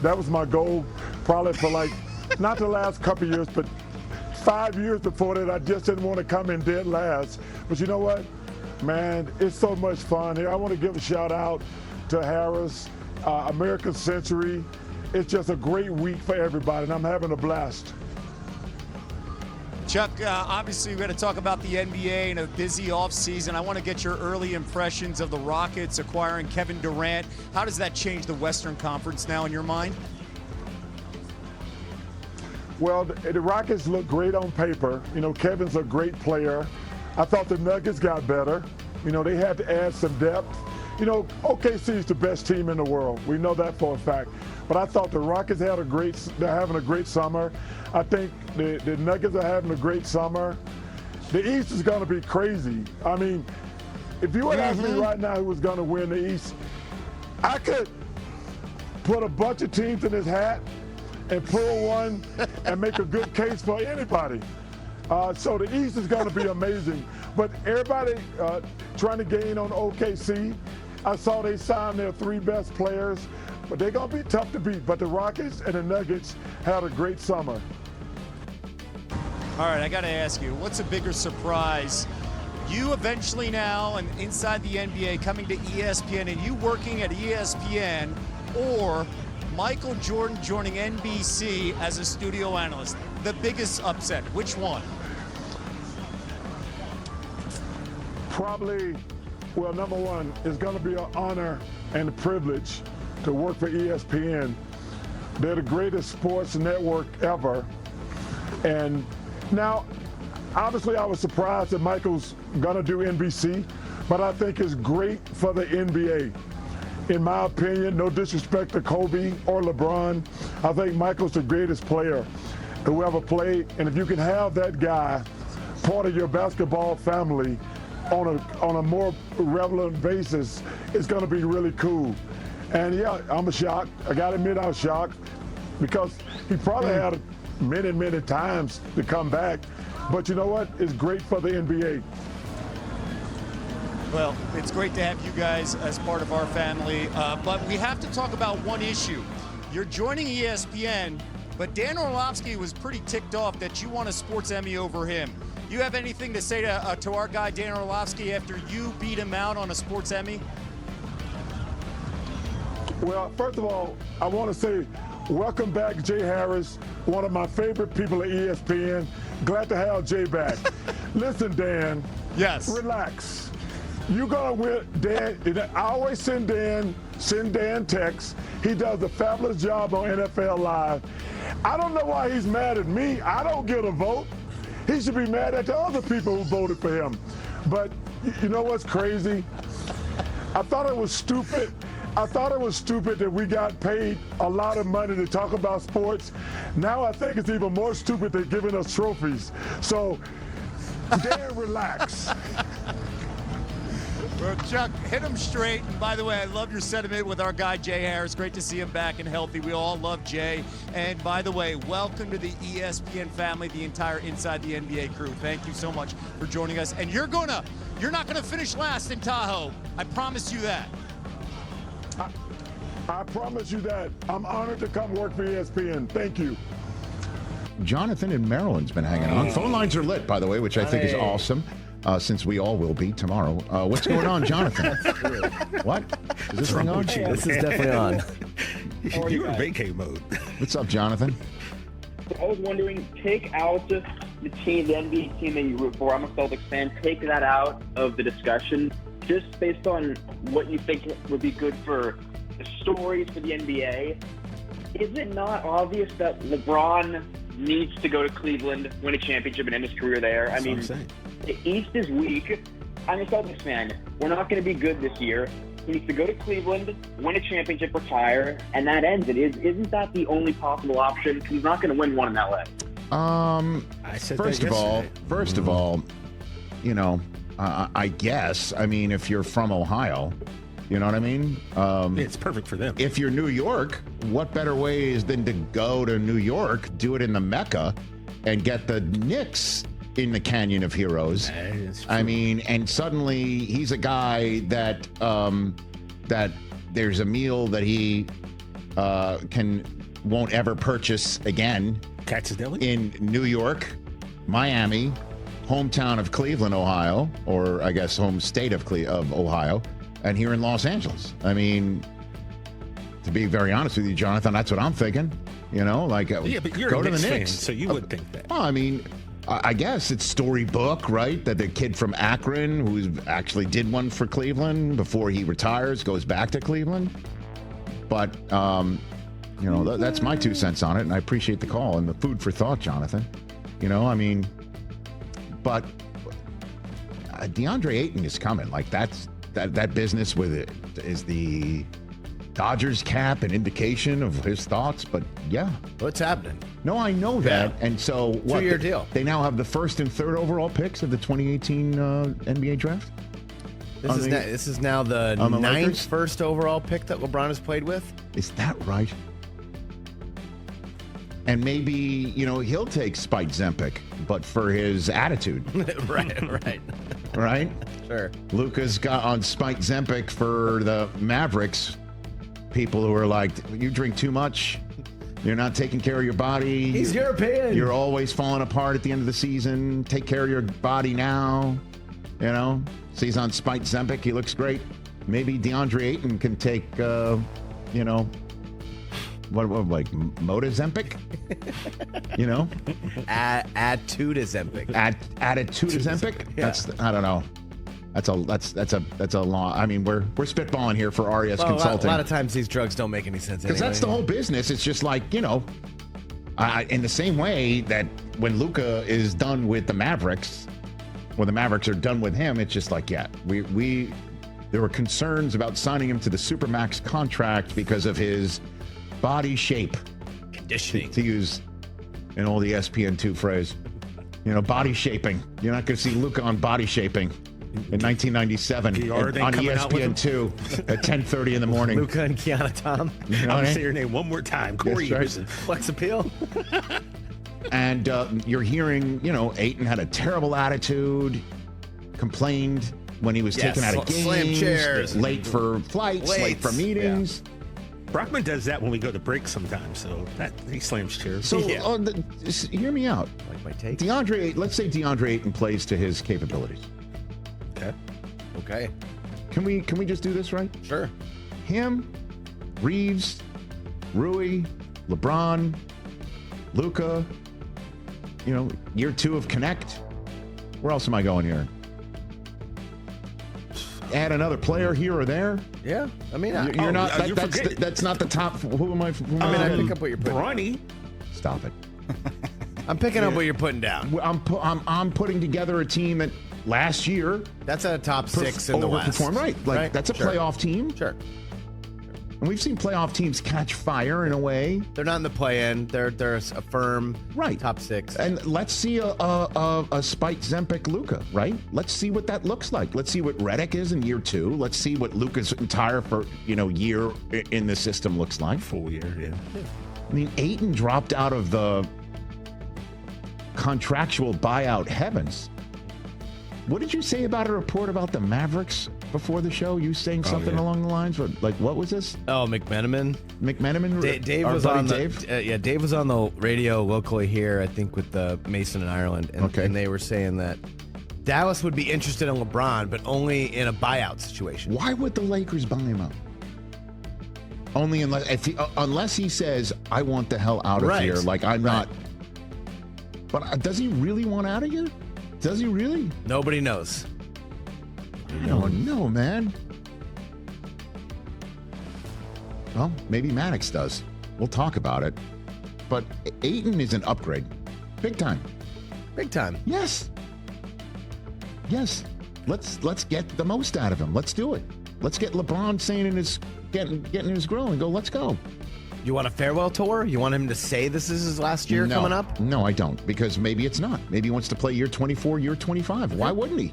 That was my goal probably for like, not the last couple of years, but 5 years before that. I just didn't want to come in dead last. But you know what? Man, it's so much fun here. I want to give a shout out to Harris, American Century. It's just a great week for everybody, and I'm having a blast. Chuck, obviously we're going to talk about the NBA and a busy offseason. I want to get your early impressions of the Rockets acquiring Kevin Durant. How does that change the Western Conference now in your mind? Well, the Rockets look great on paper. You know, Kevin's a great player. I thought the Nuggets got better. You know, they had to add some depth. You know, OKC is the best team in the world. We know that for a fact. But I thought the Rockets they're having a great summer. I think the Nuggets are having a great summer. The East is going to be crazy. I mean, if you would ask me right now who was going to win the East, I could put a bunch of teams in this hat and pull one and make a good case for anybody. So the East is going to be amazing. But everybody trying to gain on OKC. I saw they signed their 3 best players, but they're going to be tough to beat. But the Rockets and the Nuggets had a great summer. All right, I got to ask you, what's a bigger surprise? You eventually now and inside the NBA coming to ESPN and you working at ESPN, or Michael Jordan joining NBC as a studio analyst? The biggest upset, which one? Probably, well, number one, it's going to be an honor and a privilege to work for ESPN. They're the greatest sports network ever. And now, obviously, I was surprised that Michael's going to do NBC, but I think it's great for the NBA. In my opinion, no disrespect to Kobe or LeBron, I think Michael's the greatest player who ever played. And if you can have that guy part of your basketball family on a more relevant basis, it's going to be really cool. And yeah, I'm shocked. I got to admit I was shocked because he probably had many times to come back. But you know what? It's great for the NBA. Well, it's great to have you guys as part of our family, but we have to talk about one issue. You're joining ESPN, but Dan Orlovsky was pretty ticked off that you won a Sports Emmy over him. You have anything to say to our guy Dan Orlovsky after you beat him out on a Sports Emmy? Well, first of all, I want to say welcome back, Jay Harris, one of my favorite people at ESPN. Glad to have Jay back. Listen, Dan. Yes. Relax. You're going to win, Dan. I always send Dan texts. He does a fabulous job on NFL Live. I don't know why he's mad at me. I don't get a vote. He should be mad at the other people who voted for him. But you know what's crazy? I thought it was stupid. I thought it was stupid that we got paid a lot of money to talk about sports. Now I think it's even more stupid than giving us trophies. So, Dan, relax. Well, Chuck, hit him straight. And by the way, I love your sentiment with our guy, Jay Harris. Great to see him back and healthy. We all love Jay. And by the way, welcome to the ESPN family, the entire Inside the NBA crew. Thank you so much for joining us. And you're not gonna finish last in Tahoe. I promise you that. I promise you that. I'm honored to come work for ESPN. Thank you. Jonathan in Maryland's been hanging on. Phone lines are lit, by the way, which I think is awesome. Since we all will be tomorrow. What's going on, Jonathan? What? Is this thing on? This is definitely on. You're in vacay mode. What's up, Jonathan? I was wondering, take out the team, the NBA team that you root for. I'm a Celtics fan. Take that out of the discussion, just based on what you think would be good for the stories for the NBA. Is it not obvious that LeBron needs to go to Cleveland, win a championship, and end his career there? I mean, the East is weak. I'm a Celtics fan. We're not going to be good this year. He needs to go to Cleveland, win a championship, retire, and that ends it. Isn't that the only possible option? He's not going to win one in LA. First of all, you know, I guess. I mean, if you're from Ohio, you know what I mean? It's perfect for them. If you're New York, what better way is than to go to New York, do it in the Mecca, and get the Knicks in the Canyon of Heroes. I mean, and suddenly he's a guy that that there's a meal that he won't ever purchase again Katz's Deli? in New York, Miami, hometown of Cleveland, Ohio, or I guess home state of Ohio, and here in Los Angeles. I mean, to be very honest with you, Jonathan, that's what I'm thinking. You know, like Yeah, but you're go a to the Knicks fan, Knicks. so you would think that. Well, I mean, I guess it's storybook, right? That the kid from Akron, who actually did one for Cleveland before he retires, goes back to Cleveland. But, you know, that's my 2 cents on it, and I appreciate the call and the food for thought, Jonathan. You know, I mean, but DeAndre Ayton is coming. Like, that business with it is the Dodgers cap an indication of his thoughts, but yeah. What's happening? No, I know that. And so what? 2-year deal. They now have the 1st and 3rd overall picks of the 2018 NBA draft? This is now the on the 9th Lakers? first overall pick that LeBron has played with. Is that right? And maybe, you know, he'll take Spike Zempic, but for his attitude. right. Right? Sure. Luka's got on Spike Zempic for the Mavericks. People who are like, you drink too much. You're not taking care of your body. He's European. You're always falling apart at the end of the season. Take care of your body now. You know? So he's on Spike Zempic. He looks great. Maybe DeAndre Ayton can take, you know, what like Moda-Zempic? You know? Add to Zempic. Added to Zempic? Yeah. That's, I don't know. That's a long. I mean, we're spitballing here for RES Consulting. A lot of times these drugs don't make any sense. Because that's the whole business. It's just like, you know, in the same way that when Luka is done with the Mavericks, when the Mavericks are done with him, it's just like, yeah, there were concerns about signing him to the Supermax contract because of his body shape. Conditioning. To use an old ESPN2 phrase. You know, body shaping. You're not going to see Luka on body shaping. In 1997 on ESPN2 at 10:30 in the morning. Luka and Kiana Tom. You know I'll say your name one more time. Corey. Yes, right. Flex appeal. And you're hearing, you know, Ayton had a terrible attitude, complained when he was taken out of games, slam chairs, late for flights, late for meetings. Yeah. Brockman does that when we go to break sometimes, so that he slams chairs. So hear me out. Like my take. Let's say DeAndre Ayton plays to his capabilities. Okay. Can we just do this right? Sure. Him, Reeves, Rui, LeBron, Luka, you know, year 2 of Connect. Where else am I going here? Add another player here or there. Yeah. I mean, You're not. forgetting. That's not the top. Who am I? I pick up what you're putting. Bronny. Stop it. I'm picking up what you're putting down. I'm putting together a team that last year That's a top 6 in the West. overperformed. Right. Like that's a playoff team. Sure. And we've seen playoff teams catch fire in a way. They're not in the play-in. They're a firm top 6. And let's see a Spike Zempic Luka, right? Let's see what that looks like. Let's see what Redick is in year 2. Let's see what Luka's entire year in the system looks like. Full year, yeah. I mean, Ayton dropped out of the contractual buyout heavens. What did you say about a report about the Mavericks before the show? You saying something along the lines of, like, what was this? Oh, McMenamin. Dave was on Dave? Dave was on the radio locally here, I think, with Mason in Ireland. And they were saying that Dallas would be interested in LeBron, but only in a buyout situation. Why would the Lakers buy him out? Only unless he says, I want the hell out of here. Like, I'm not. But does he really want out of here? Does he really? Nobody knows. I don't know, man. Well, maybe Maddox does. We'll talk about it. But Ayton is an upgrade. Big time. Big time. Yes. Yes. Let's get the most out of him. Let's do it. Let's get LeBron saying in his getting in his grill and go, let's go. You want a farewell tour? You want him to say this is his last year coming up? No, I don't, because maybe it's not. Maybe he wants to play year 24, year 25. Why wouldn't he?